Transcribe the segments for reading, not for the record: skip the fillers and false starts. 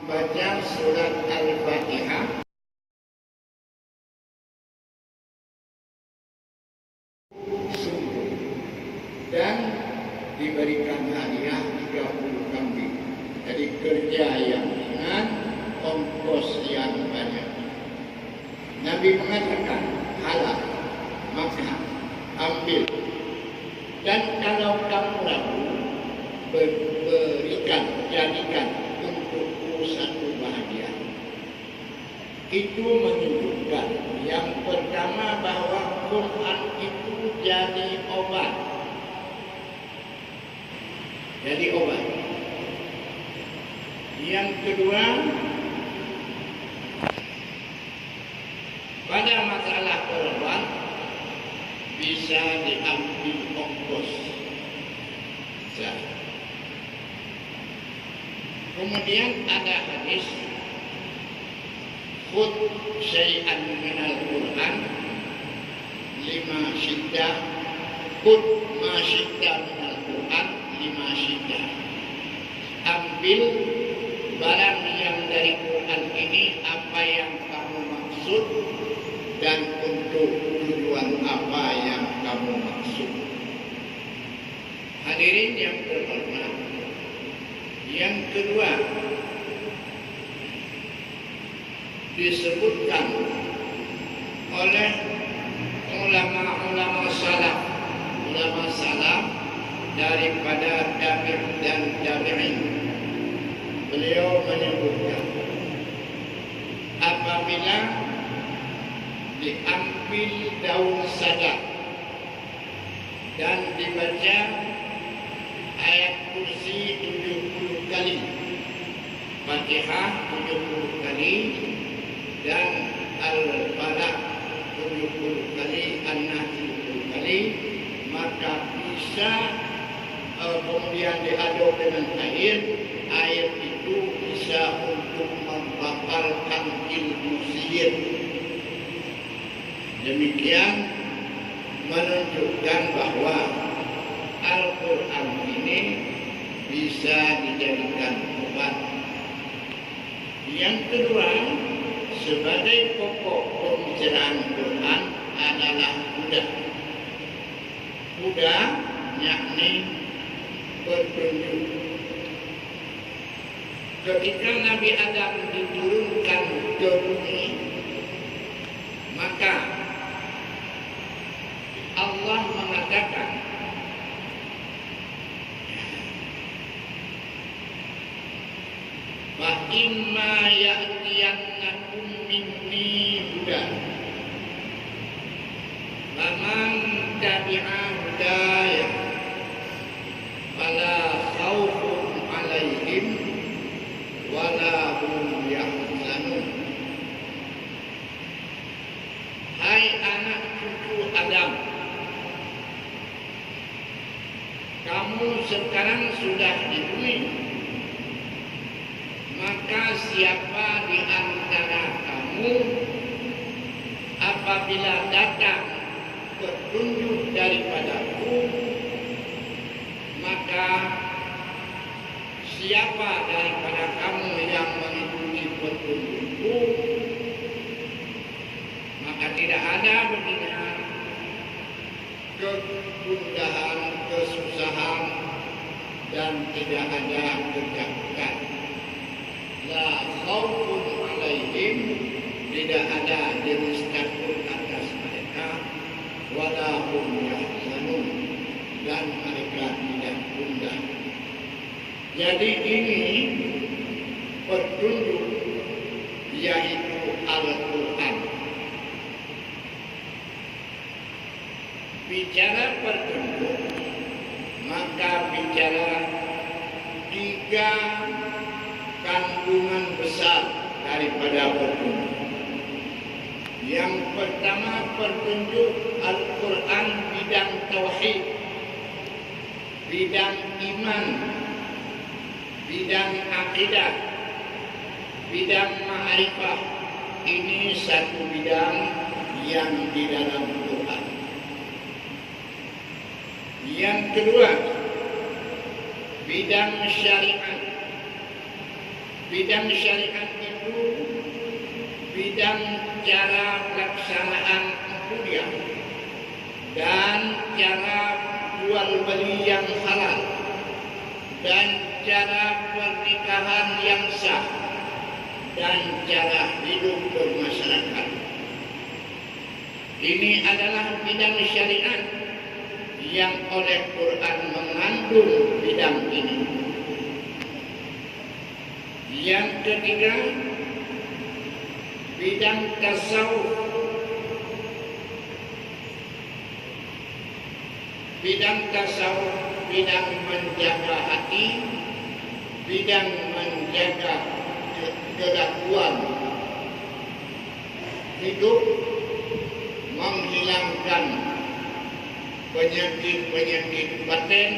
Baca surat Al-Fatihah dan diberikan hadiah 30 kambing. Jadi kerja yang ringan, ongkos yang banyak. Nabi mengatakan halal, maka ambil. Dan kalau kamu ragu, berikan, jadikan untukku satu bahagia. Itu menunjukkan yang pertama bahawa Quran itu jadi obat. Jadi obat. Yang kedua, pada masalah korban bisa diambil ongkos. Kemudian ada hadis khud syai'an minal Quran 5 syiddah, khud ma syiddah minal Quran 5 syiddah. Ambil barang yang dari Quran ini apa yang kamu maksud dan untuk tujuan apa yang kamu maksud. Hadirin yang berhormat, yang kedua disebutkan oleh ulama-ulama salaf daripada tabi'in dan tabi'in. Beliau menyebutkan apabila diambil daun sadak dan dibaca ayat kursi 70 kali, Fatihah 70 kali, dan Al-Falaq 70 kali, An-Nas 70 kali, maka bisa kemudian diaduk dengan air itu bisa untuk membatalkan ilmu sihir. Demikian menunjukkan bahwa Al-Quran ini bisa dijadikan obat. Yang kedua, sebagai pokok pembicaraan Quran adalah huda. Huda yakni petunjuk. Ketika Nabi Adam diturunkan ke bumi, maka Allah mengatakan wa imma ya'tiyannakum minni hudan faman tabi'a hudaya fala khaufun 'alaihim wala hum yahzanun. Hai anak cucu Adam, kamu sekarang sudah di bumi, maka siapa di antara kamu apabila datang petunjuk daripadaku, maka siapa daripada kamu yang mengikuti petunjukku, maka tidak ada baginya kegundahan, kesusahan, dan tidak ada ketakutan. La khaufun 'alaihim, tidak ada jenis takut atas mereka, wala hum yahzanun, dan mereka tidak gundah. Jadi ini petunjuk, yaitu Al-Quran. Bicara petunjuk, maka bicara 3 kandungan besar daripada petunjuk. Yang pertama, petunjuk Al-Quran bidang tauhid, bidang iman, bidang akidah, bidang ma'rifah. Ini satu bidang yang di dalam Quran. Yang kedua, bidang syariat, Bidang syariat itu bidang cara pelaksanaan kuliah dan cara jual beli yang halal dan cara pernikahan yang sah dan cara hidup bermasyarakat. Ini adalah bidang syariat yang oleh Quran mengandung bidang ini. Yang ketiga, bidang tasawuf. Bidang tasawuf, bidang menjaga hati, bidang menjaga kelakuan hidup, menghilangkan penyakit-penyakit batin,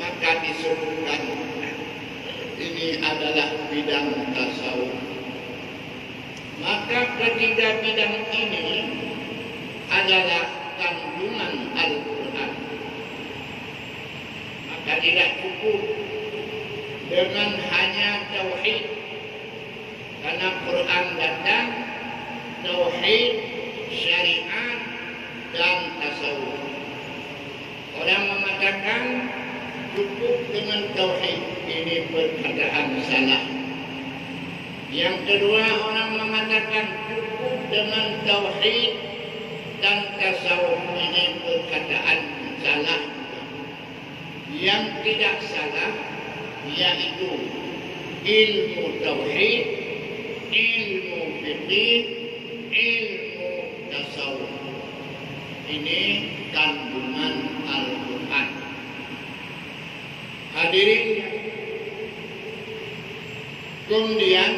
maka disebutkan ini adalah bidang tasawuf. Maka ketiga bidang ini adalah kandungan Al-Quran. Maka tidak cukup dengan hanya tauhid, karena Quran datang tauhid, syariat dan tasawuf. Orang mengatakan cukup dengan tauhid, ini perkataan salah. Yang kedua, orang mengatakan cukup dengan tauhid dan tasawuf, ini perkataan salah. Yang tidak salah yaitu ilmu tauhid, ilmu fikih, ilmu tasawuf. Ini kandungan Al-Quran. Hadirin, kemudian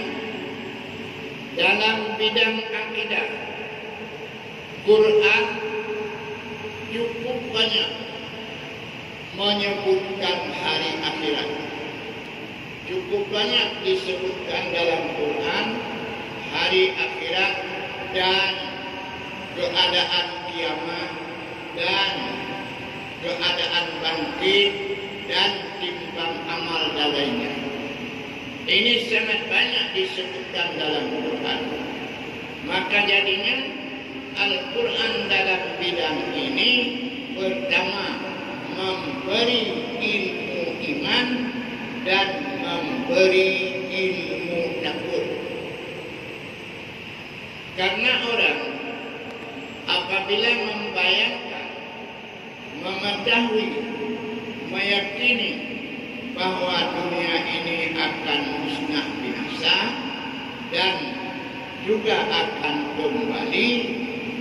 dalam bidang akidah, Quran cukup banyak menyebutkan hari akhirat. Cukup banyak disebutkan dalam Quran hari akhirat dan keadaan kiamat dan keadaan bangkit dan timbang amal dan lainnya. Ini sangat banyak disebutkan dalam Quran. Maka jadinya Al-Quran dalam bidang ini pertama memberi ilmu iman dan memberi ilmu takut. Karena orang apabila membayangkan, mengetahui, meyakini bahwa dunia ini akan musnah binasa dan juga akan kembali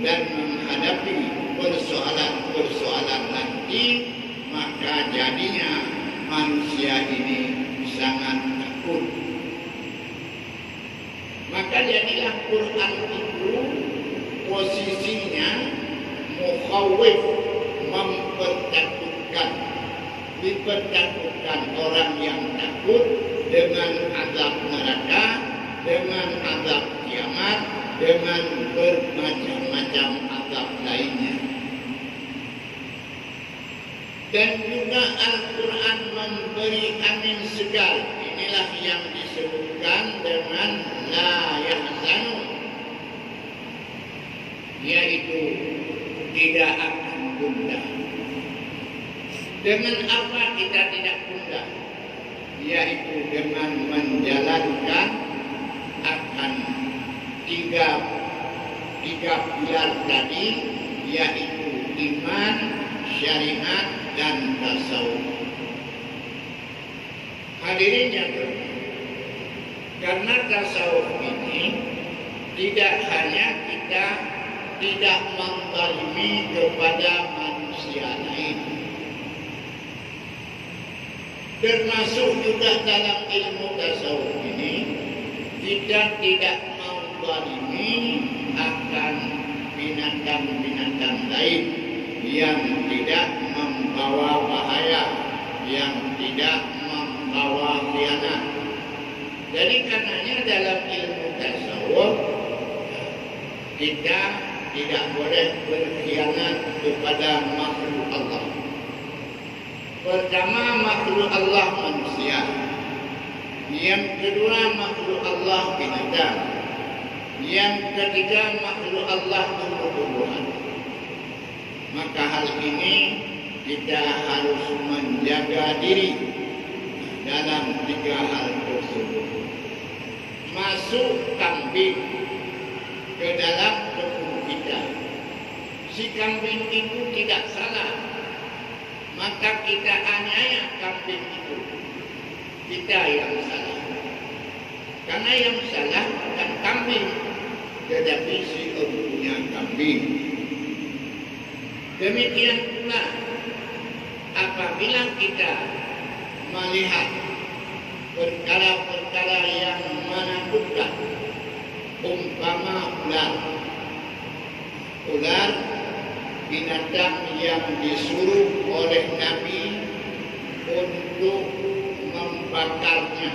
dan menghadapi persoalan-persoalan nanti, maka jadinya manusia ini sangat takut. Maka jadilah Quran itu posisinya mukhawif, dipertakutkan orang yang takut dengan azab neraka, dengan azab kiamat, dengan bermacam-macam azab lainnya. Dan juga Al-Quran memberi angin segar. Inilah yang disebutkan dengan la yahzanu, yaitu tidak akan gundah. Dengan apa kita tidak gundah? Yaitu dengan menjalankan akan tiga pilar tadi, yaitu iman, syariat dan tasawuf. Hadirin yang berbahagia, karena tasawuf ini tidak hanya kita tidak menzalimi kepada manusia lain, termasuk juga dalam ilmu tasawuf ini kita tidak menzalimi akan binatang-binatang lain yang tidak membawa bahaya, yang tidak membawa khianat. Jadi karenanya dalam ilmu tasawuf kita tidak boleh berkhianat kepada makhluk Allah. Pertama, makhluk Allah manusia. Yang kedua, makhluk Allah binatang. Yang ketiga, makhluk Allah tumbuh-tumbuhan. Maka hal ini kita harus menjaga diri dalam 3 hal tersebut. Masuk kambing ke dalam kebun kita. Si kambing itu tidak salah, maka kita aniaya kambing itu. Kita yang salah. Karena yang salah bukan kambing, tetapi si ibunya kambing. Demikian pula apabila kita melihat perkara-perkara yang menakutkan, umpama ular binatang yang disuruh oleh Nabi untuk membakarnya.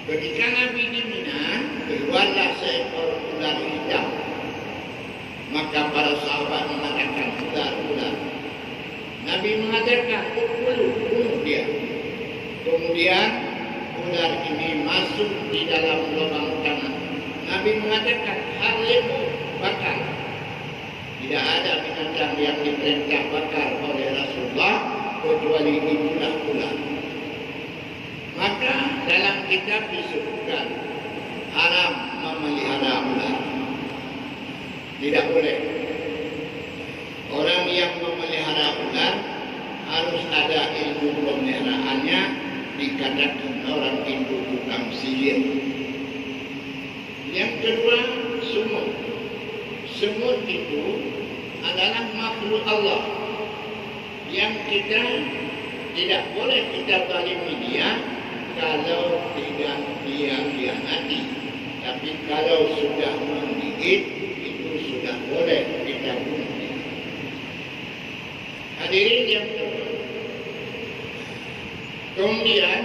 Ketika Nabi di Mina, keluarlah seekor ular hitam. Maka para sahabat mengatakan ular. Nabi mengatakan bunuh dia. Kemudian ular ini masuk di dalam lubang tanah. Nabi mengatakan harlebu bakar. Tidak ada binatang yang diperintah bakar oleh Rasulullah kecuali itulah ular. Maka dalam kitab disebutkan haram memelihara ular. Tidak boleh. Orang yang memelihara ular harus ada ilmu pemeliharaannya, dikatakan orang itu tukang sihir. Yang kedua, semut. Semut itu adalah makhluk Allah yang kita tidak boleh kita zalimi dia kalau tidak dia khianati. Tapi kalau sudah menggigit, itu sudah boleh kita bunuh. Hadirin yang kedua. Kemudian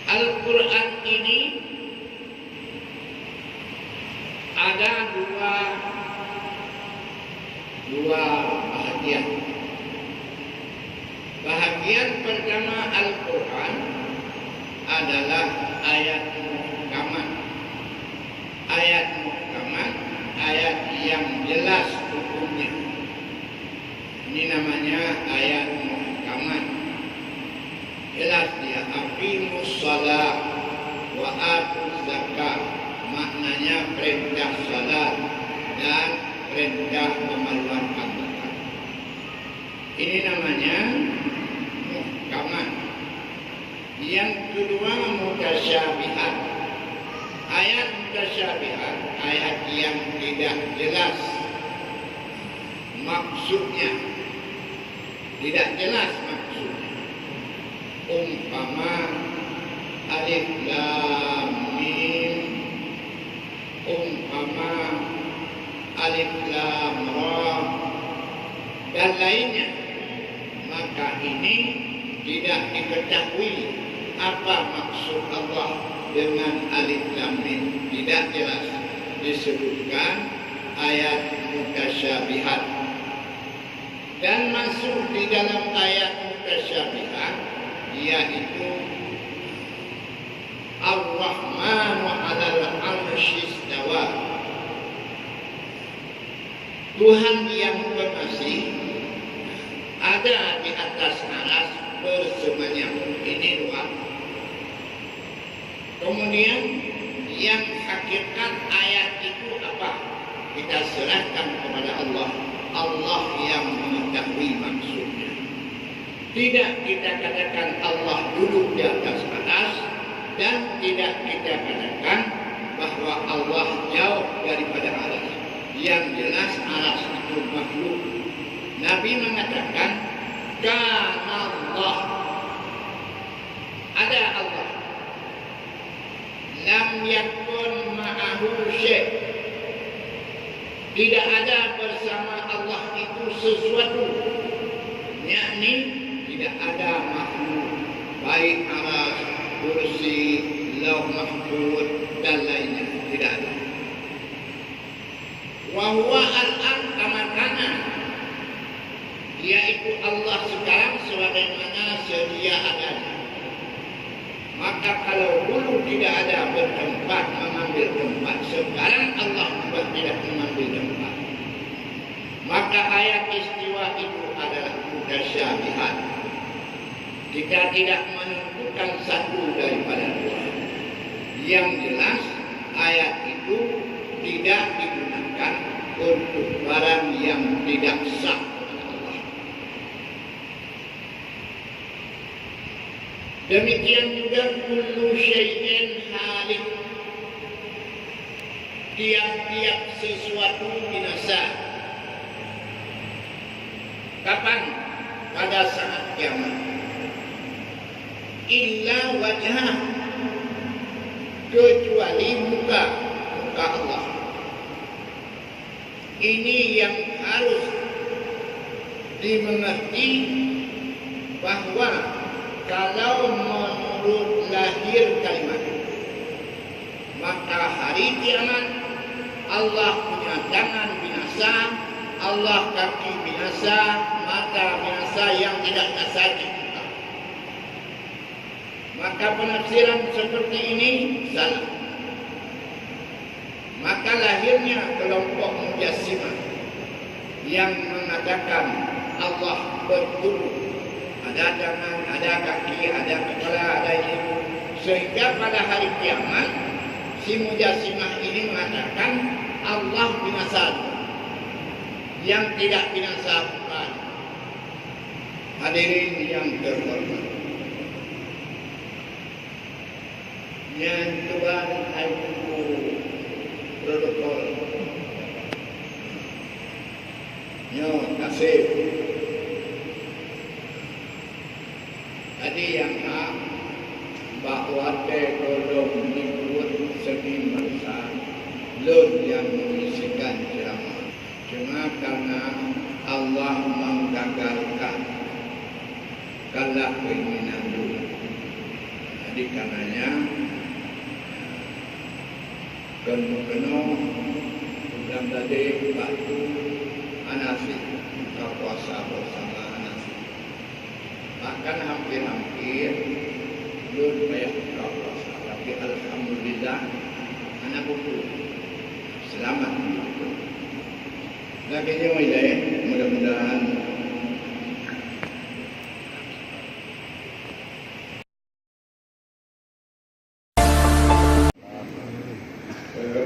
Al-Quran ini ada dua bahagian. Bahagian pertama Al-Quran adalah ayat muhkamat. Ayat muhkamat, ayat yang jelas hukumnya. Ini namanya ayat muhkamat. Jelas dia, aqimus shalah wa atuz zakat. Maknanya perintah salat dan perintah mengeluarkan zakat. Ini namanya muhkamat. Yang kedua mutasyabihat. Ayat mutasyabihat, ayat yang tidak jelas maksudnya. Tidak jelas maksudnya. Umpama alif lam mim, umpama alif lam ra dan lainnya. Maka ini tidak diketahui apa maksud Allah dengan alif lam mim, tidak jelas. Disebutkan ayat mutasyabihat. Dan masuk di dalam ayat mutasyabihat yaitu Ar-Rahmanu 'alal 'arsy istawa. Tuhan yang pengasih ada di atas aras bersemayam. Ini doa. Kemudian yang hakikat ayat itu apa? Kita serahkan kepada Allah. Allah yang mengetahui maksudnya. Tidak kita katakan Allah duduk di atas aras, dan tidak kita katakan bahwa Allah jauh daripada aras. Yang jelas aras itu makhluk. Nabi mengatakan kana Allah, ada Allah. Lam yakun ma'ahu syai'. Tidak ada bersama Allah itu sesuatu. Yakni tidak ada makhluk, baik aras, kursi, lauh mahfuz dan lainnya, tidak ada. Wa huwa al-an kama kana. yaitu Allah sekarang sebagaimana sedia adanya. Maka kalau dulu tidak ada bertempat mengambil tempat, sekarang Allah juga tidak mengambil tempat. Maka ayat istiwa itu adalah mutasyabihat. Kita tidak menentukan satu daripada dua. Yang jelas ayat itu tidak digunakan untuk barang yang tidak sah. Demikian juga kullu syai'in halik. Tiap-tiap sesuatu binasa. Kapan? Pada saat kiamat. Illa wajhah, kecuali muka Allah. Ini yang harus dimengerti, bahwa kalau menurut lahir kalimat, maka hari kiamat Allah punya tangan binasa, Allah kaki binasa, mata binasa yang tidak tersaji. Maka penafsiran seperti ini salah. Maka lahirnya kelompok Mujassimah yang mengatakan Allah bertubuh, ada tangan, ada kaki, ada kepala, ada ini, sehingga pada hari kiamat si Mujassimah ini mengatakan Allah binasa, yang tidak binasa bukan. Hadirin yang terhormat, yang Tuhan aku protokol nyo kasih tadi yang bahwa tolong ikut segi masa lun yang mengisikan ceramah, cuma karena Allah menggagalkan kalah keinginan dulu. Jadi karenanya kena program tadi waktu anasi buka puasa bersama anasi, bahkan hampir-hampir belum banyak buka puasa, tapi alhamdulillah anak buku selamat. Lagi yang mudah-mudahan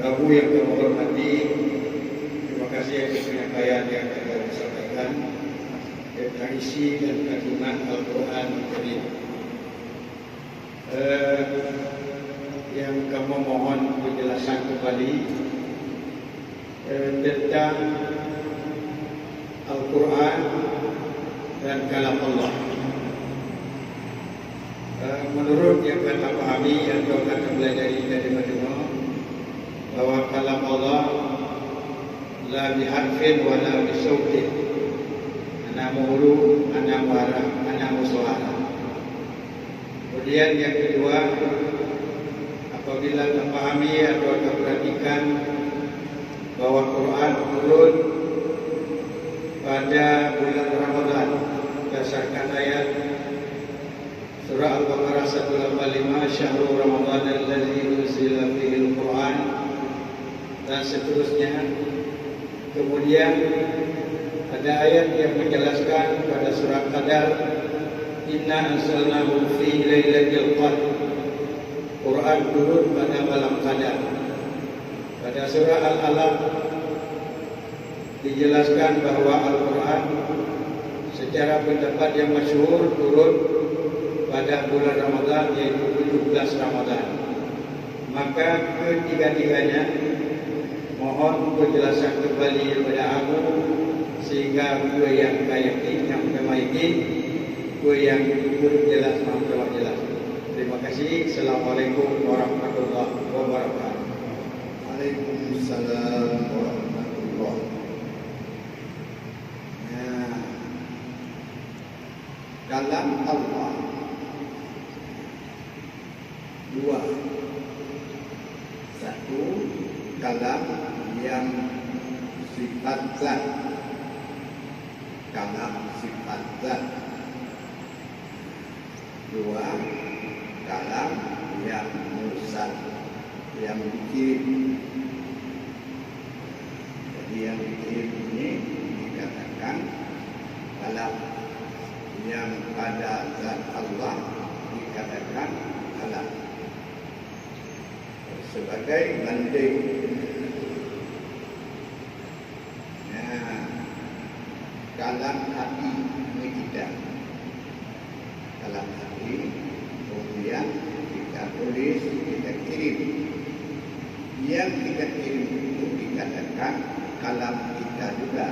Abu yang terhormati, terima kasih atas penyampaian yang telah disampaikan tentang isi dan kandungan Al-Quran Karim. Yang kamu mohon penjelasan kembali tentang Al-Quran dan kalam Allah. Menurut yang kata pahami atau kata pelajari dari majmua, bahwa kalam Allah la biharfin wa la bisautin, ana muhuru, ana muharram, ana musuara. Kemudian yang kedua, apabila terpahami atau terperhatikan bahwa Quran turun pada bulan Ramadan berdasarkan ayat surah Al-Baqarah 185, syahrul Ramadan allazi unzila fihi al-Quran, dan seterusnya. Kemudian ada ayat yang menjelaskan pada surah Qadar, inna anzalnahu fi lailatul qadr, Quran turun pada malam Qadar. Pada surah Al-Alaq dijelaskan bahwa Al-Quran secara pendapat yang masyhur turun pada bulan Ramadan, yaitu 17 Ramadan. Maka ketiga-tiganya mohon penjelasan kembali kepada aku, sehingga gue yang yakin, yang memiliki, gue yang belum jelas, maaf jelas. Terima kasih. Assalamualaikum warahmatullahi wabarakatuh. Waalaikumsalam warahmatullahi wabarakatuh. Kalam Allah dua. Satu, kalam yang sifat zat, kalam sifat zat. 2. Kalam yang mursal, yang dikirim. Jadi yang dikirim ini dikatakan kalam, yang pada zat Allah dikatakan kalam. Sebagai banding, kalam hati ini kita, kalam hati, kemudian kita tulis, kita kirim. Yang kita kirim itu dikatakan kalam kita juga,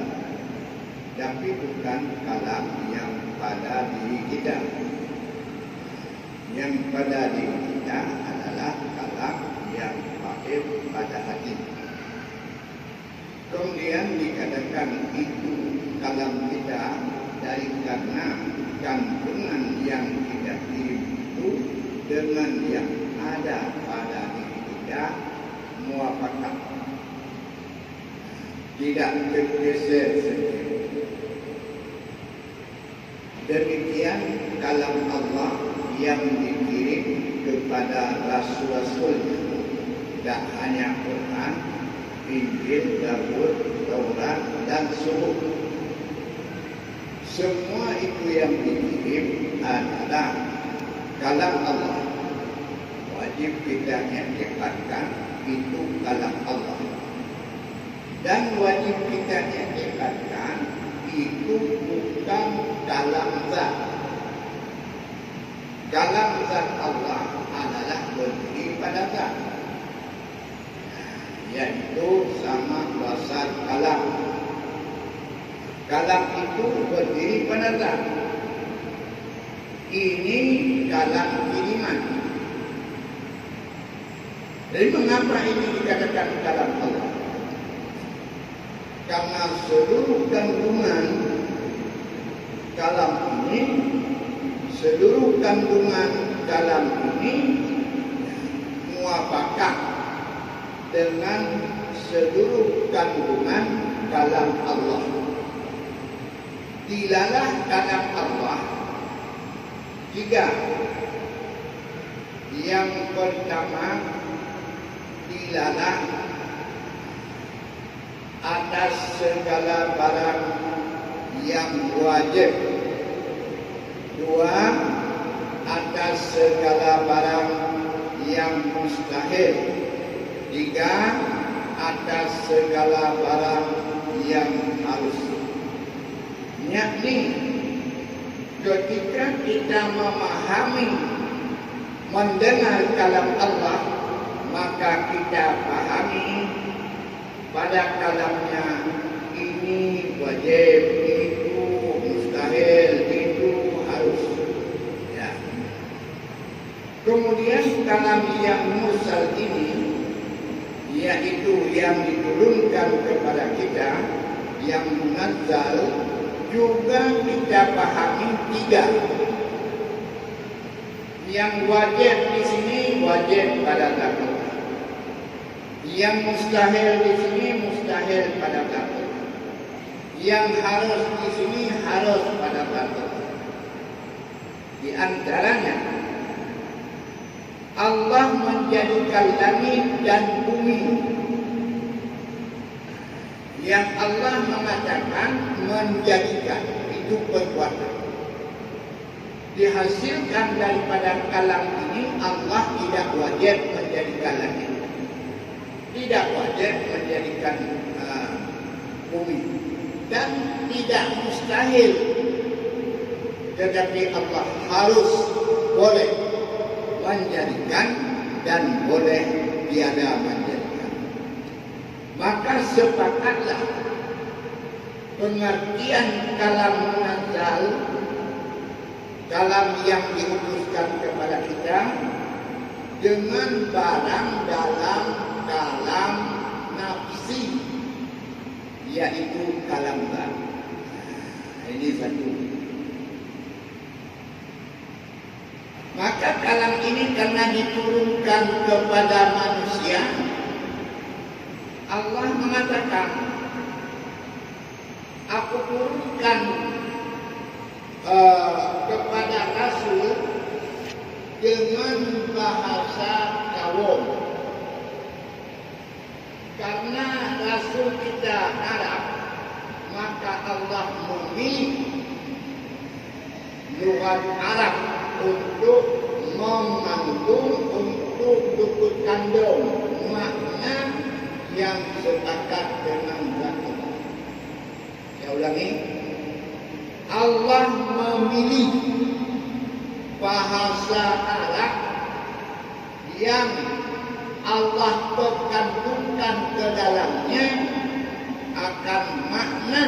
tapi bukan kalam yang pada diri kita. Yang pada diri kita adalah kalam yang hadir pada hati. Kemudian dikatakan itu kalam kita dari karena kandungan yang kita kirim itu dengan yang ada pada diri kita muafakat, tidak tergeser sendiri. Demikian kalam Allah yang dikirim kepada rasul-rasulnya, tidak hanya Quran, Injil, Zabur, Taurat dan Suhuf. Semua itu yang dikirim adalah kalam Allah. Wajib kita iktikadkan itu kalam Allah. Dan wajib kita iktikadkan itu bukan kalam zat. Kalam zat Allah adalah berdiri pada zat, yaitu sama lafaz kalam. Kalam itu berdiri pada zat. Ini kalam kiriman. Jadi mengapa ini dikatakan kalam Allah? Karena seluruh kandungan kalam ini, seluruh kandungan kalam ini muafakat dengan seluruh kandungan kalam Allah. Dilalah kalam Allah 3. Yang pertama, dilalah atas segala barang yang wajib. 2. Atas segala barang yang mustahil. 3. Atas segala barang yang harus. Yakni ketika kita memahami, mendengar kalam Allah, maka kita pahami pada kalamnya ini wajib, itu mustahil, itu harus. Ya. Kemudian kalam yang mursal ini, yaitu yang diturunkan kepada kita, yang munazzal, juga kita pahami 3. Yang wajib di sini wajib pada takut. Yang mustahil di sini mustahil pada takut. Yang harus di sini harus pada takut. Di antaranya Allah menjadikan langit dan bumi. Yang Allah mengatakan menjadikan itu perbuatan. Dihasilkan daripada kalam ini, Allah tidak wajib menjadikan langit, tidak wajib menjadikan bumi, dan tidak mustahil. Tetapi Allah harus, boleh menjadikan dan boleh tiada menjadikan. Maka sepakatlah pengertian kalam munazzal, kalam yang diutuskan kepada kita, dengan barang dalam kalam nafsi, yaitu kalam zat. Ini satu. Maka kalam ini karena diturunkan kepada manusia, Allah mengatakan aku turunkan kepada Rasul dengan bahasa kaum. Karena Rasul kita Arab, maka Allah memilih lughat Arab untuk mengandung, untuk berkandung makna yang sepakat dengan zakat. Saya ulangi, Allah memilih bahasa Arab yang Allah terkandungkan ke dalamnya akan makna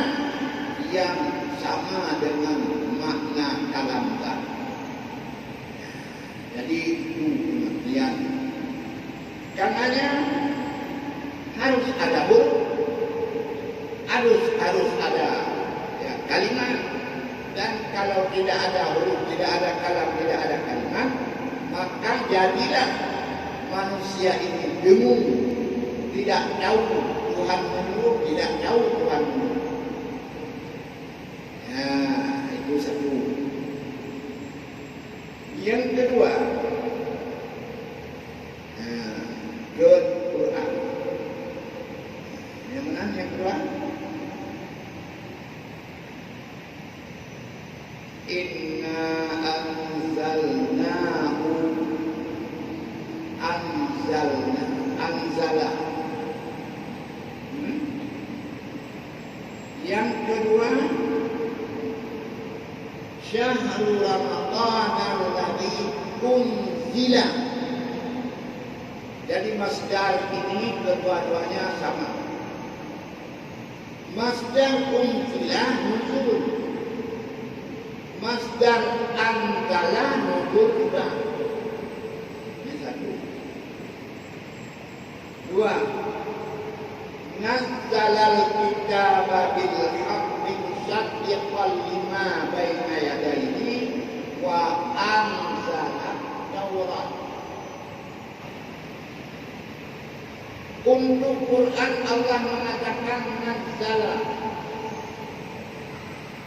yang sama dengan makna kalam Allah. Jadi itu pengertian. Karenanya harus ada huruf, harus ada ya, kalimat. Dan kalau tidak ada huruf, tidak ada kalam, tidak ada kalimat, maka jadilah manusia ini dengung, tidak tahu Tuhan menyuruh, tidak tahu Tuhan menyuruh. Ya, itu satu. Yang kedua, Quran. Yang mana yang kedua? Inna anzala. Yang kedua, Syahrul Ramadan alladzi unzila. Jadi masdar ini kedua-duanya sama. Masdar unzila nuzul. Masdar anzala nuzul juga. Ini satu. Dua, nazzalal kitaba bil haqqi musaddiqan lima baina yadayhi wa anzala taurat. Untuk Quran Allah mengatakan nazzala.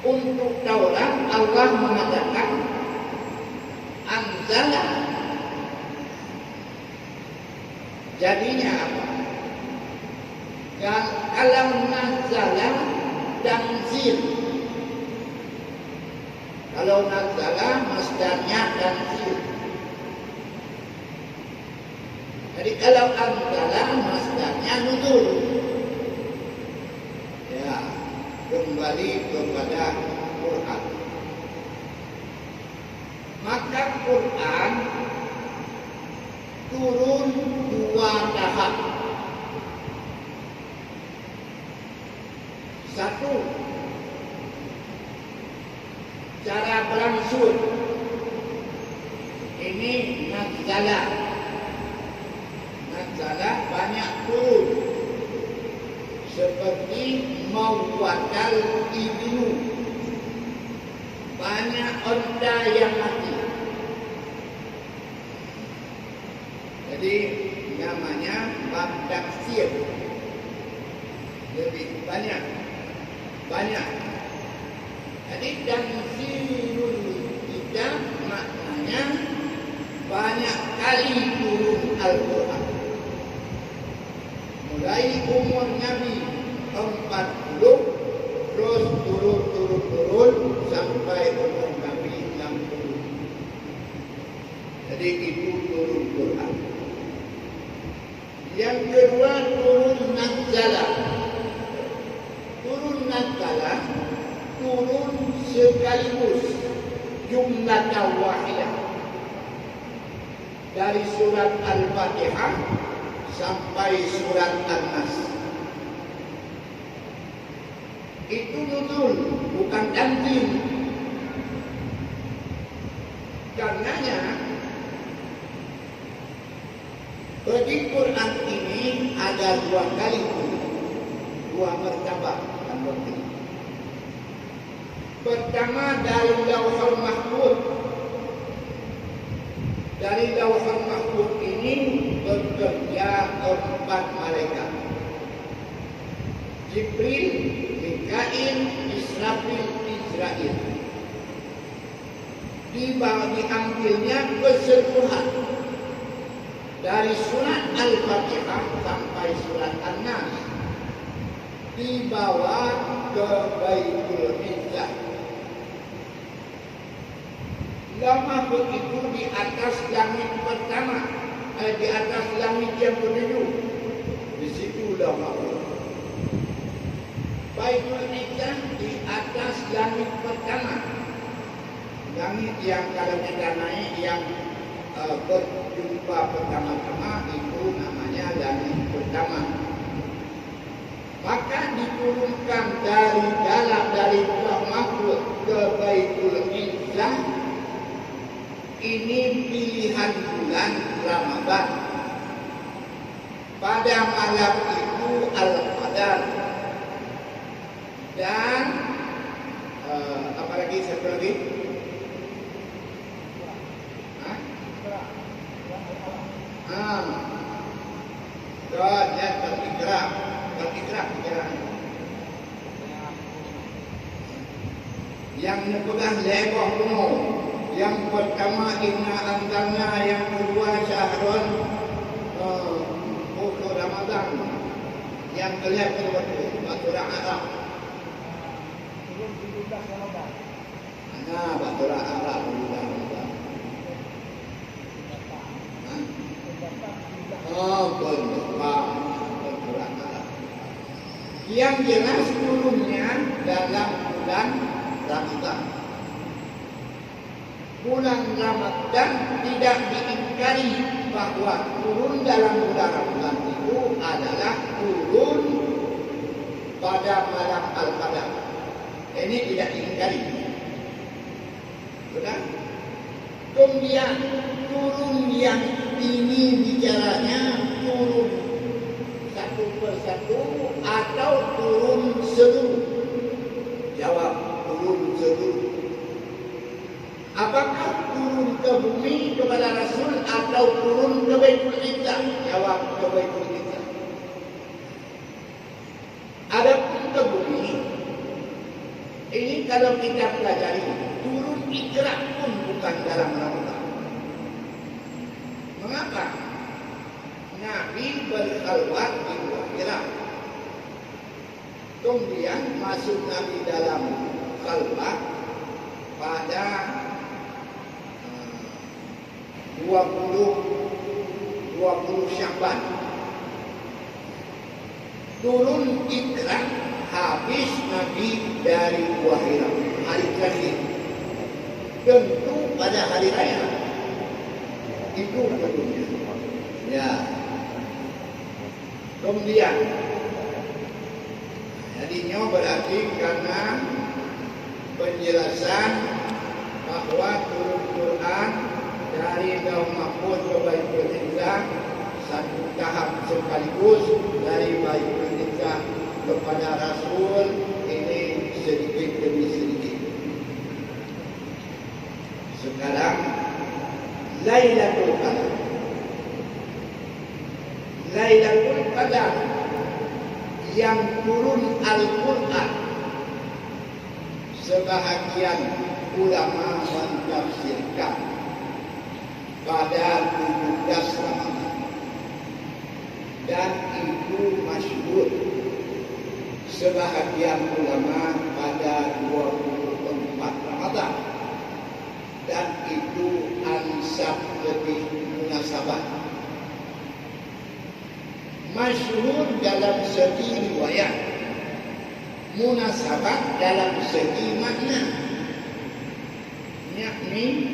Untuk Taurat Allah mengatakan anzala. Jadinya apa? Kalau nazala tanzil. Kalau nazala masdarnya tanzil. Jadi kalau anzala masdarnya nuzul. Ya, kembali kepada Quran. Maka Quran turun dua tahap. Satu, cara berangsur. Ini nazala. Nazala banyak turun. Seperti mawakal ibnu. Banyak onta yang mati. Jadi namanya bab tafsir. Lebih banyak. Jadi tanzilul kitab maknanya banyak kali turun Al-Quran. Mulai umur Nabi 40 terus turun sampai umur Nabi 60. Jadi itu turun Quran. Yang kedua turun nazala. Turun nazala, turun sekaligus jumlah wahidah. Dari surat Al-Fatihah sampai surat An-Nas. Itu nuzul, bukan tanzil. Karenanya bagi Quran ini ada dua kali, dua martabat. Pertama dari Lauhul Mahfuz. Dari Lauhul Mahfuz ini bekerja 4 malaikat. Jibril, Mikail, akhir. Diambilnya keseluruhan dari surat Al-Fatihah sampai surat An-Nas, dibawa ke Baitul Izzah. Mahfuz itu di atas langit pertama, di atas langit yang ketujuh. Di situ Mahfuz. Baitul Izzah di atas langit pertama. Langit yang kalau kita naik yang berjumpa pertama-tama itu namanya langit pertama. Maka diturunkan dari Mahfuz ke Baitul Izzah. Ini pilihan bulan Ramadan. Pada malam itu Al-Qadar. Dan apa lagi satu lagi? Dan berikrar. Yang memegang lebah penuh. Yang pertama Inna Anzalna, yang kedua Syahrul Ramadan, yang kelihatan Batura Arab. Nah, Batura Arab Ramadan. Batura Arab. Yang jelas turunnya dalam bulan Ramadan. Bulan Ramadan tidak diingkari bahwa turun dalam bulan Ramadan itu adalah turun pada malam Al-Qadar. Ini tidak diingkari. Sudah? Kemudian turun yang ini bicaranya turun satu persatu atau turun seluruh? Jawab, turun seluruh. Apakah turun ke bumi kepada Rasul atau turun ke Baitul Izzah? Jawab, ke Baitul Izzah. Adapun ke bumi, ini kalau kita pelajari, turun ikrar pun bukan dalam Ramadan. Mengapa? Nabi berkhalwat di Hira. Kemudian masuk Nabi dalam khalwat pada 20 Sya'ban. Turun ikrar habis Nabi dari Hira, hari terakhir. Tentu pada hari raya. Itu tentunya. Ya. Kemudian jadinya berarti karena penjelasan bahwa turun Quran dari Lauh Mahfuz ke Baitul Izzah satu tahap sekaligus, dari Baitul Izzah kepada Rasul ini sedikit demi sedikit. Sekarang Lailatul Qadar. Lailatul Qadar yang turun Al-Quran, sebahagian ulama mentafsirkan pada 17 Ramadan, dan itu masyhur sebahagian ulama pada 24 Ramadan, dan itu ansab lebih munasabah. Masyhur dalam segi riwayat, munasabah dalam segi makna, yakni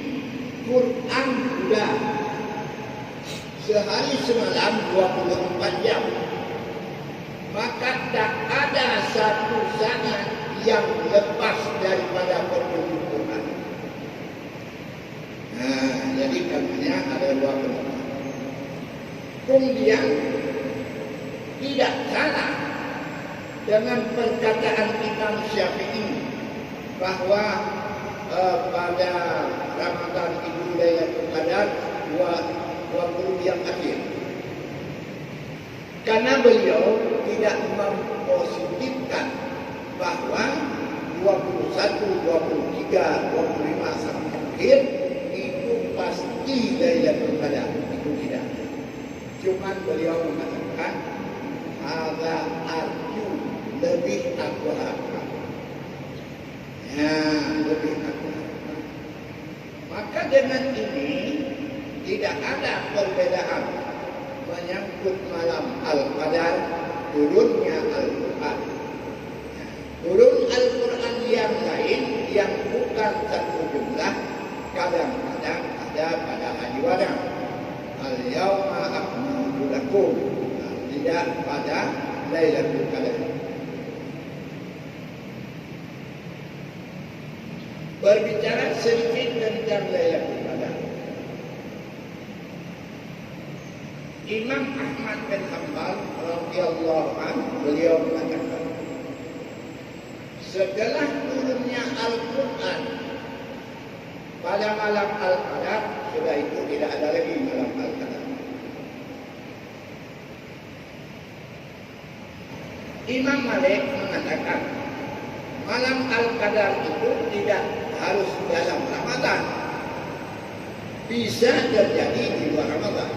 Quran sudah sehari semalam 24 jam, maka tak ada satu saat yang lepas daripada petunjuk Quran. Jadi karenanya ada 24. Kemudian tidak salah dengan perkataan Imam Syafi'i bahwa pada Ramadan itu Lailatul Qadar 20 yang akhir. Karena beliau tidak mempositifkan bahwa 21, 23, 25 sampai akhir itu pasti Lailatul Qadar, itu tidak. Cuman beliau mengatakan ada arju lebih aku harapkan. Ya, lebih aku harapkan. Maka dengan ini tidak ada perbedaan menyangkut malam Al-Qadar, turunnya Al-Quran. Turun Al-Quran yang lain yang bukan satu jumlah, kadang-kadang ada pada hari wada. Al-yawma akmaltu lakum, tidak pada Lailatul Qadar. Berbicara sedikit tentang Lailatul Qadar. Imam Ahmad bin Hanbal radhiyallahu anhu beliau mengatakan, setelah turunnya Al-Quran pada malam Al-Qadar, sudah itu tidak ada lagi malam Al-Qadar. Imam Malik mengatakan malam Al-Qadar itu tidak harus dalam Ramadan, bisa terjadi di luar Ramadan.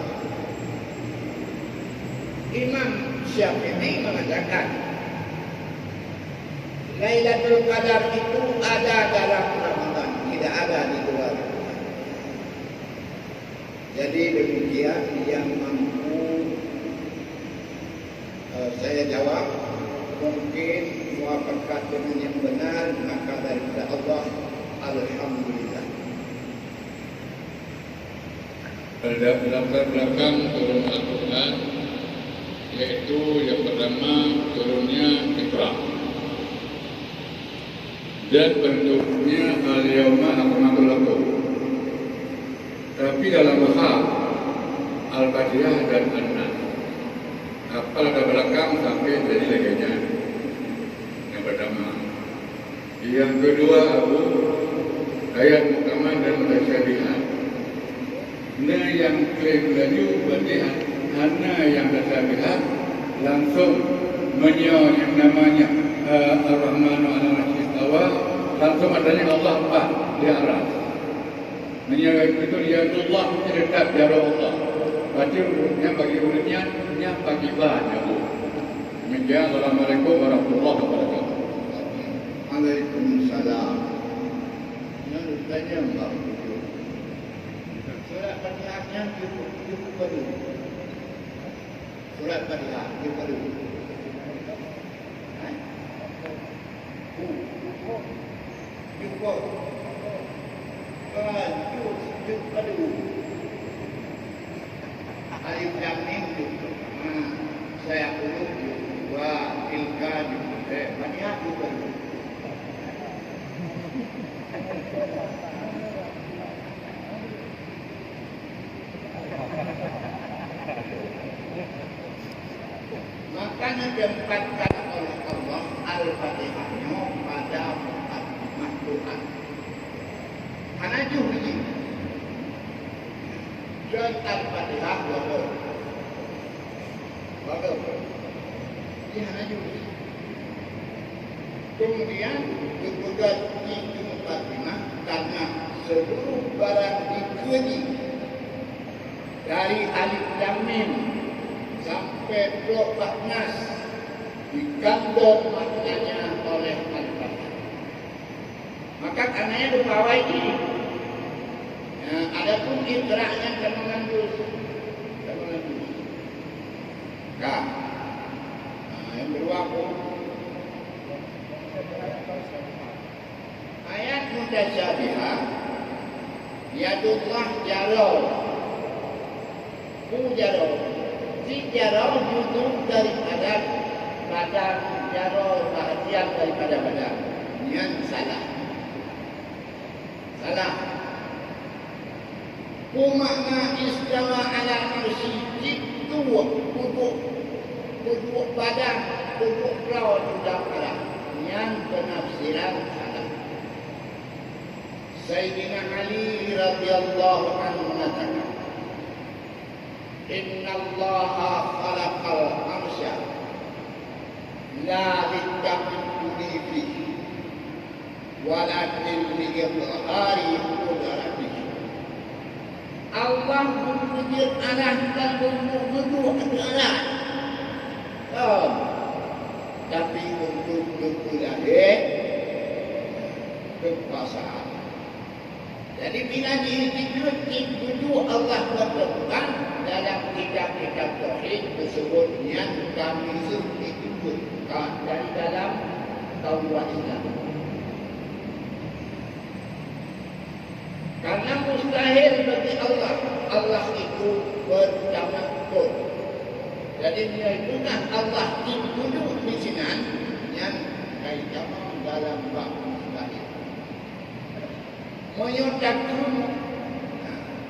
Imam Syafi'i mengatakan Lailatul Qadar itu ada dalam Ramadan, tidak ada di luar Ramadan. Jadi demikian yang mampu saya jawab. Mungkin muafakat dengan yang benar, maka daripada Allah, alhamdulillah. Pada latar belakang turun Al-Quran, yaitu yang pertama turunnya Iqra dan bentuknya Al-Yawma akmaltu lakum. Tapi dalam bahasa Al-Fatihah dan An-Nas, apa latar belakang sampai jadi leganya yang pertama. Yang kedua, ayat muhkamat dan mutasyabihat. Nah, yang klaim lagi Fatihah, karena yang mutasyabihat langsung menyo yang namanya Ar-Rahmanu 'alal 'arsy istawa, langsung adanya Allah empat di aras. Menyo itu ya Allah dekat ya Allah. Baca urutnya bagi urutnya bagi bahannya. Demikian. Assalamualaikum warahmatullahi wabarakatuh. Waalaikumsalam. Yang tanya Mbak Bujo, surat Fatihahnya cukup perlu. Surat Fatihah cukup perlu. Cukup. Cukup perlu. Alif Lam Mim cukup. Saya urut dua tilka cukup. Fatihah cukup. Makanya diempatkan oleh Allah Al-Fatihahnya pada makhluk. Karena juga dan Al-Fatihah waduh. Ini hanya juga. Kemudian dibuat itu Fatimah karena seluruh barang dikuji dari Alif Lam Mim sampai Surah Nas dikandung maknanya oleh Al-Fatihah. Maka karenanya dipawai ini. Adapun ikra'nya kan mengandung. Yang kedua ayat mutasyabihat, yadullah jarau, jarau. Si jarau judul daripada badan, jarau bahagian daripada badan. Yang salah. Makna istawa ala arsy itu duduk badan, duduk perahu sudah kalah. Yang penafsiran salah. Sayyidina Ali radhiyallahu anhu mengatakan, Inna Allaha khalaqal arsya la littaqidduni fihi walakin li'idhari qudratihi. Allah menunjuk arah dan menunjuk arah. Tapi untuk kekuatan kekuasaan. Jadi bila dituju Allah berpegang dalam kitab-kitab tauhid disebutnya kami disebutkan dari dalam Taurat Islam. Karena mustahil bagi Allah itu bertamakkun. Jadi dia itulah Allah dituju di sini yang kaitan dalam bab mustahil. Menyatakan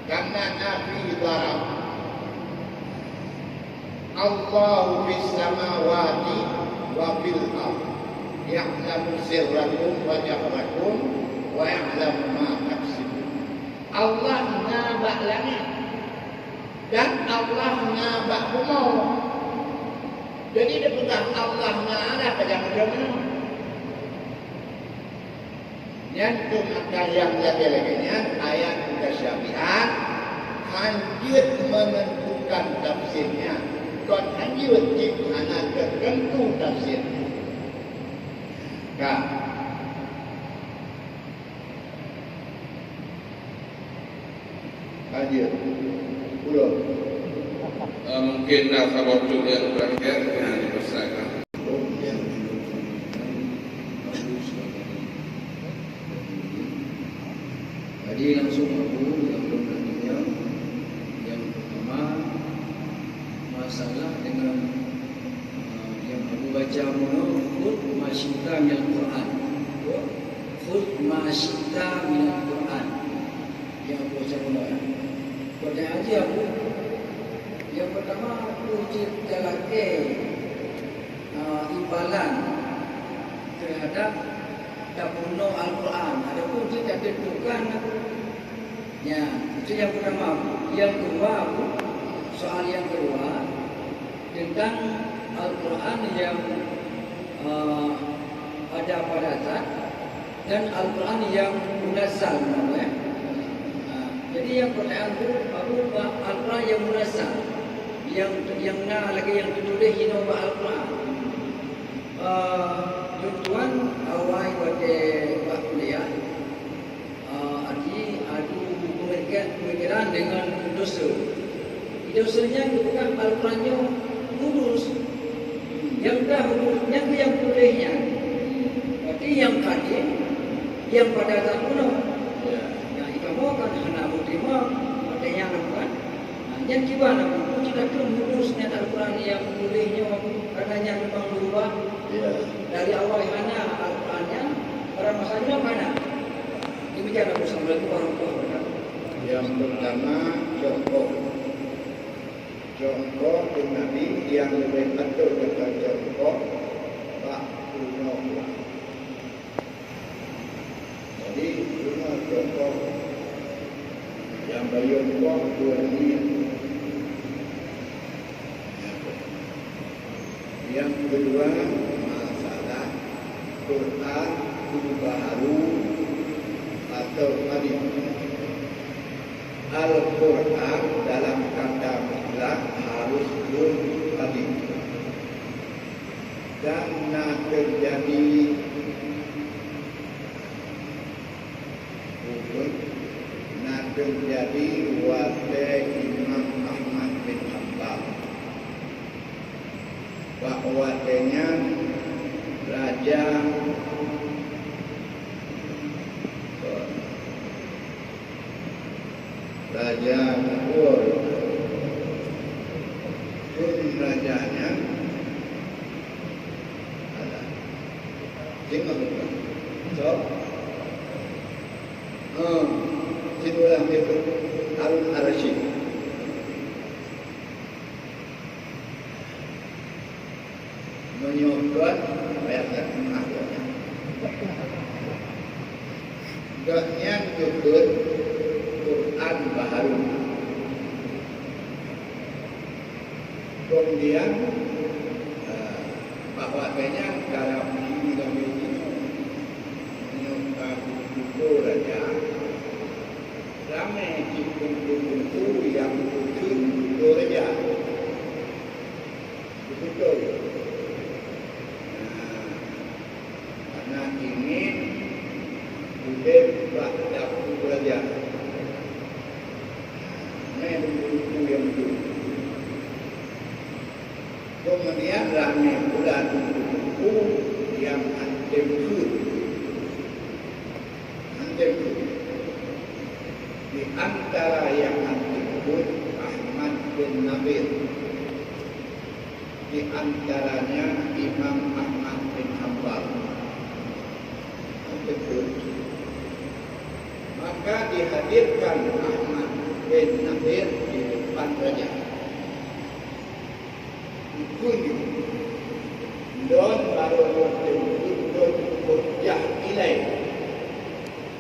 karena Nabi Ibrahim Allahu fis samawati wa fil ardh ya'lamu sirrakum wa jahrakum wa ya'lamu ma taksibun. Allah nabak langit dan Allah nabak bumi. Jadi dia pegang Allah nabak pada mana? Yang itu maka yang lebih-lebihnya ayat mutasyabihat lanjut menentukan tafsirnya dan lanjut mana tertentu tafsirnya. Kan? Lanjut. Pulau. Mungkin nafas waktu yang terakhir yang dipersilakan. Jadi langsung aku yang berikutnya yang pertama masalah dengan yang aku baca khud masyita minal Quran. Khud masyita minal Quran. Yang aku baca mula. Pertanyaan aja aku. Yang pertama aku jalankan imbalan terhadap tak penuh Al-Quran. Adapun tidak tentukan. Ya, itu yang pertama. Yang kedua, soal yang kedua tentang Al-Quran yang ada pada zat dan Al-Quran yang munazzal. Jadi yang pertanyaan itu Al-Quran yang munazzal, yang lagi yang ditulis di nomor Al-Quran. Tuan awal pada kuliah adu pemikiran dengan dosa. Dosanya bukan Al-Qurannya lurus. Yang dah lurusnya ke yang tulisnya. Berarti yang kadim yang pada zat kuno. Yang ikamu kan hana terima ada yang bukan. Yang gimana pun tidak lurusnya Al-Quran yang tulisnya katanya memang berubah. Dari awal hana Al-Qurannya pada masanya mana? Demikian Assalamualaikum warahmatullahi wabarakatuh. Yang pertama contoh itu Nabi yang lebih betul dengan contoh Pak Kuno. Jadi Kuno contoh yang bayar uang 2 miliar. Yang kedua masalah Quran baru atau hadis. Al-Quran dalam kata mutlak harus hadis. Dan terjadi terjadi wate Imam Ahmad bin Hanbal bahwa dengan Raja Ma'ur pun rajanya ada Timur so situlah itu Harun Ar-Rasyid menyebut bayangkan akhirnya gaknya nyebut Quran baru kemudian bahwa banyak dalam ini menyebut ramai buku yang mungkin derajat. Betul. Karena ingin boleh berada derajat. Ini buku yang betul. Kemudian ramai pula buku yang antemkut. Di antara yang antemkut Ahmad bin Nabil. Di antaranya Imam Ahmad bin Hanbal. Antemkut. Maka dihadirkan Ahmad bin Nabil di depan raja. Kunjung don baru don hujjah nilai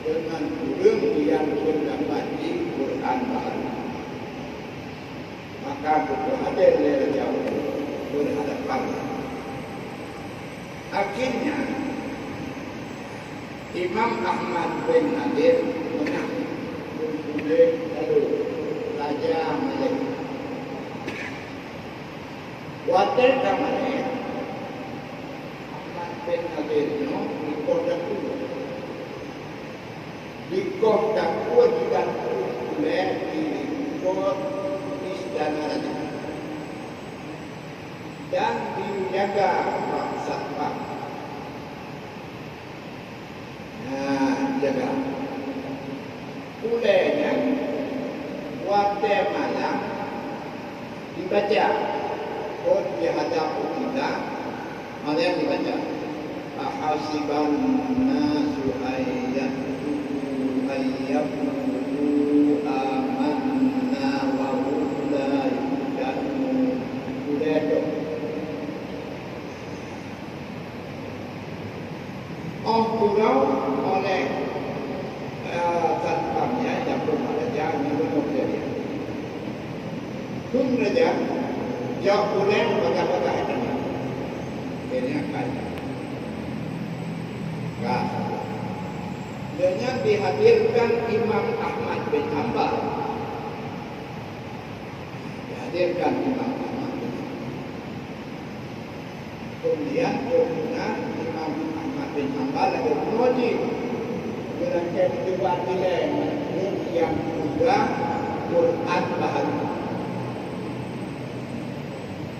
dengan ulum yang terdapat di Quran baru. Maka berhadir dari jauh berhadapan. Akhirnya Imam Ahmad bin Nadir menang. Kemudian lalu Raja Malik water kamane Ahmad bin Nadir no di kota juga oleh di kota istana raja dan dijaga satpam. Nah, jaga. Mulainya water malam dibaca. Di hadapan kita, mana yang dibaca? Ahasiban nasu ayyatu amanna wa hum la yuftanun. Sudah itu. Pulau oleh satpamnya yang bermalaja menurut dia. Pun raja jauh boleh baca-baca itu. Ini akan. Dengan dihadirkan Imam Ahmad bin Hanbal. Dihadirkan Imam Ahmad bin Hanbal. Kemudian Imam Ahmad bin Hanbal ada menguji dengan kehidupan nilai yang juga Quran bahagia.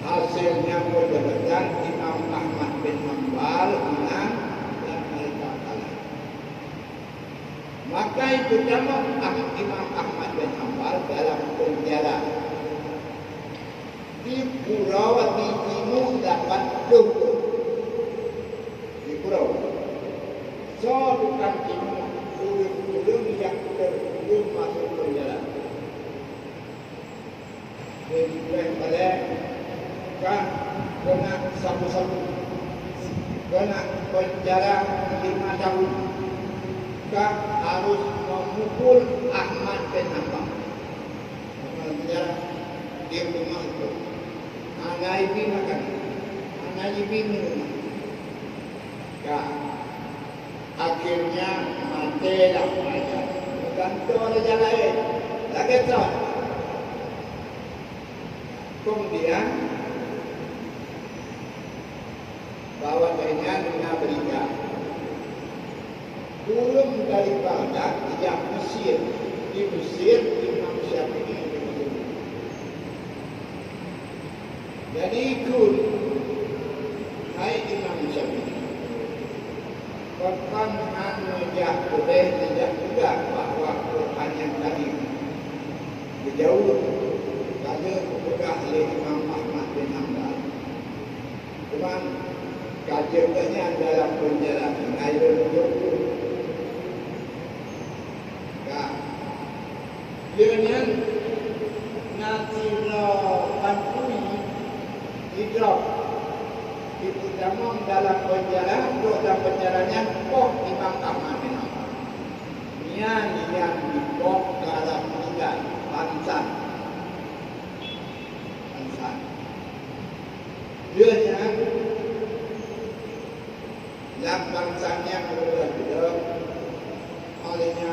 Hasilnya mendapatkan Imam Ahmad bin Hanbal menang dan mereka kalah. Maka itu nama Imam Ahmad bin Hanbal dalam penjara. Di pulau di timur dapat dua. Di pulau. So bukan timur, ulung yang terjun masuk penjara. Kemudian pada kan kena sabu-sabu, kena penjara 5 tahun, kan harus memukul Ahmad bin Hanbal. Penjara dia rumah itu, anak ibu makan, anak ibu minum. Kan akhirnya matilah mereka. Gantung raja lain, lagi tak. Kemudian bawa dengan Amerika. Turun daripada yang Mesir. Di Mesir, Imam Syafi'i. Jadi ikut hai Imam Syafi'i. Bahkan menjak boleh tidak juga bahawa Quran yang tadi berjauh ada berpegang oleh Imam Ahmad bin Hanbal. Cuma kajiannya dalam penjara air berjauh. Dia nanti bantui hidrop di utama dalam penjara, dalam penjaranya kok Imam Ahmad bin Hanbal. Yang dikok dalam meninggal bangsa. Dia yang bangsanya berbeda olehnya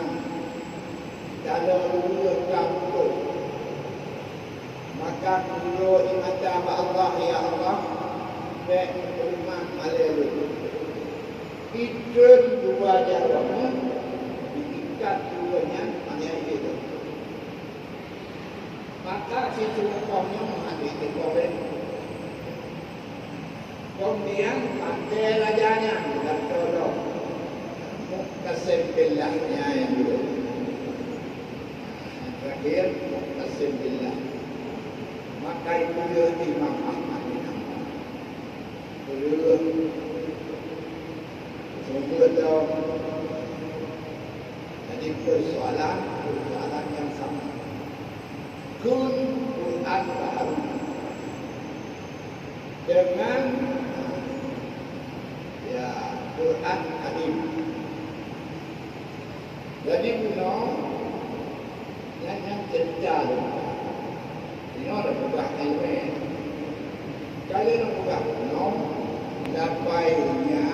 dan kalau dulu kampung, maka dulu ingat Allah ya Allah, baik rumah malelu. Itu dua jawabannya, diikat duanya hanya itu. Maka si cukupnya mengambil korban. Kemudian pantai rajanya dan tolong Muqtasim-billahnya yang dulu. Terakhir Muqtasim-billah. Maka itu dia Imam Ahmad bin Hanbal. Dulu semua tahu. Jadi persoalan yang sama. Kun Quran baru dengan Quran Karim. Jadi guna yang cerita ini ada bukan ilmu. Kalau nak bukan guna, dapatnya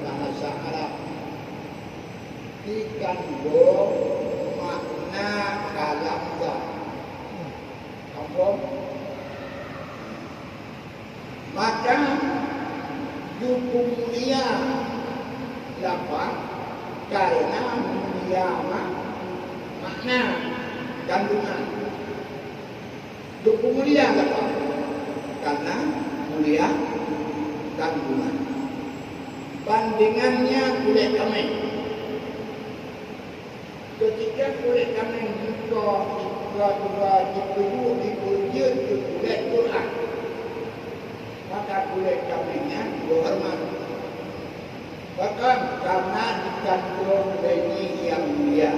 bahasa Arab dikandung makna kalam zat. Maka mulia dapat karena mulia makna kandungan. Mulia dapat karena mulia kandungan. Bandingannya kulit kambing. Ketika kulit kambing dua dipuyuk ke kulit Quran, maka kulit kambingnya berhormat. Bahkan karena dikandung daging yang mulia,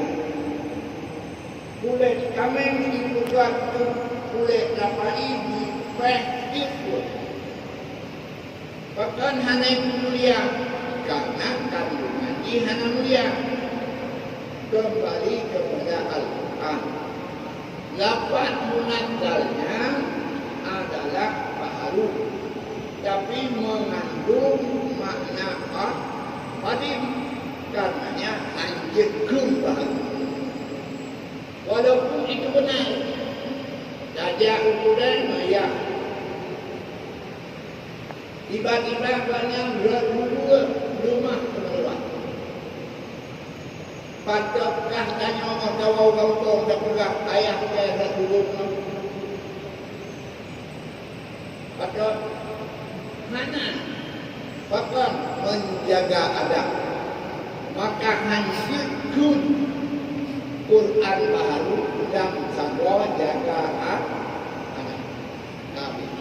kulit kambing dibuat kulit lapari dipeh itu. Bahkan hanya mulia karena kandungan di hanya mulia. Kembali kepada Al-Quran. Lafaz munazzalnya adalah baharu, tapi mengandung makna qadim, karenanya anjekum baharu. Walaupun itu benar, saja ukuran maya. Tiba-tiba banyak berdua rumah keluar. Patutkah tanya orang tahu dah pegang ayah saya dulu. Patut mana? Bahkan menjaga adab. Maka hancurkan Quran baru dan sahaja jaga adab. Nabi.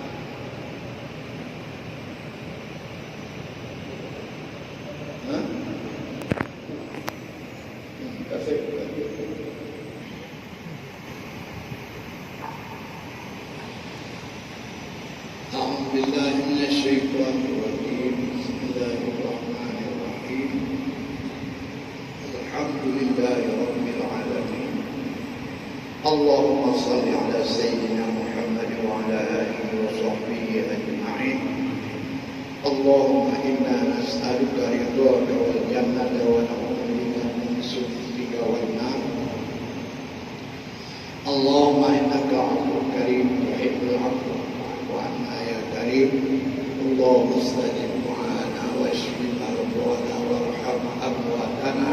اللهم صل على سيدنا محمد وعلى آله وصحبه أجمعين. اللهم إنا نسألك رضاك والجنة ونعوذ بك من سخطك والنار. اللهم إنك عفو كريم تحب العفو فاعف عنا يا كريم. اللهم استجب دعاءنا واشف مرضانا وارحم أمواتنا.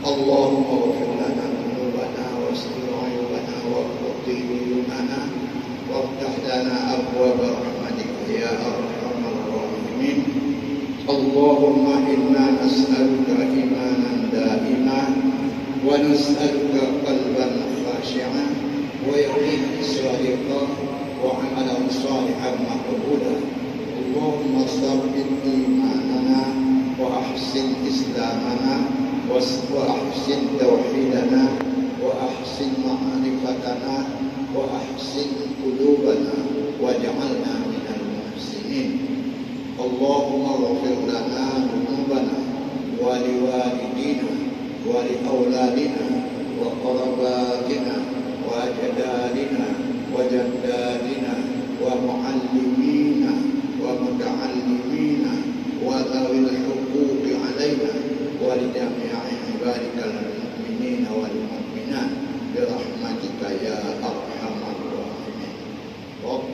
اللهم اغفر لنا ذنوبنا واستر عيوبنا واغفر ديوننا وافتح لنا أبواب رحمتك يا أرحم الراحمين. اللهم إنا نسألك إيمانا دائما ونسألك قلبا خاشعا ويقينا صادقا وعملا صالحا مقبولا. اللهم ثبت إيماننا وأحسن إسلامنا وأحسن توحيدنا وأحسن معرفتنا وأحسن قلوبنا واجعلنا من المحسنين. اللهم اغفر لنا ذنوبنا ولوالدينا ولأولادنا وقرباتنا وأجدادنا وجداتنا ومعلمينا ومتعلمينا وذوي الحقوق علينا ولجميع عبادك المؤمنين والمؤمنات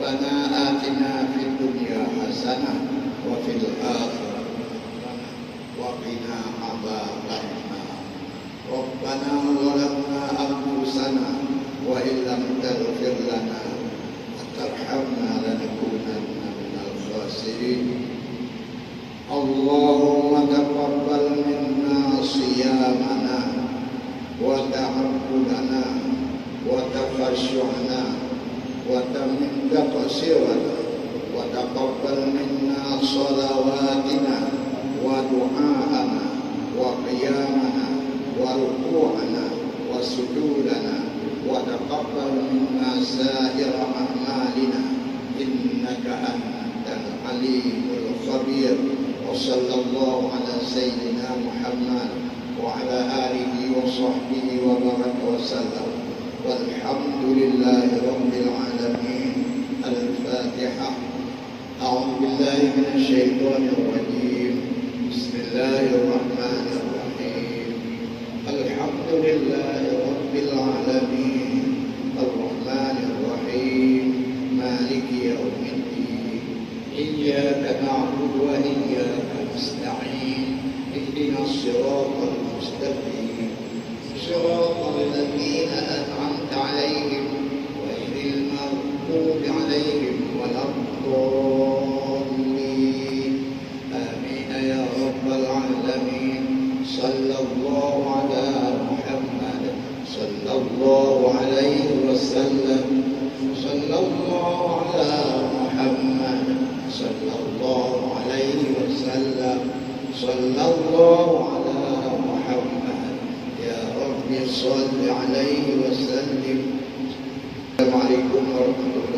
ربنا آتنا في الدنيا حسنة وفي الآخرة حسنة وقنا عذاب النار. ربنا ظلمنا أنفسنا وإن لم تغفر لنا وترحمنا لنكونن من الخاسرين. اللهم تقبل منا صيامنا وتعبدنا وتخشعنا وتمن تقصيرنا، وتقبل منا صلواتنا ودعاءنا وقيامنا وركوعنا وسجودنا، وتقبل منا سائر أعمالنا إنك أنت العليم الخبير. وصلى الله على سيدنا محمد وعلى آله وصحبه وبارك وسلم، والحمد لله رب العالمين. الفاتحة. أعوذ بالله من الشيطان الرجيم. بسم الله الرحمن الرحيم. الحمد لله رب العالمين الرحمن الرحيم مالك يوم الدين. إياك نعبد وإياك نستعين. اهدنا الصراط المستقيم صراط الذين أنعمت عليهم غير المغضوب عليهم ولا الضالين. آمين يا رب العالمين. صلى الله على محمد صلى الله عليه وسلم. صلى الله على محمد صلى الله عليه وسلم. صلى الله على محمد. يا رب صل عليه وسلم. السلام عليكم ورحمة الله.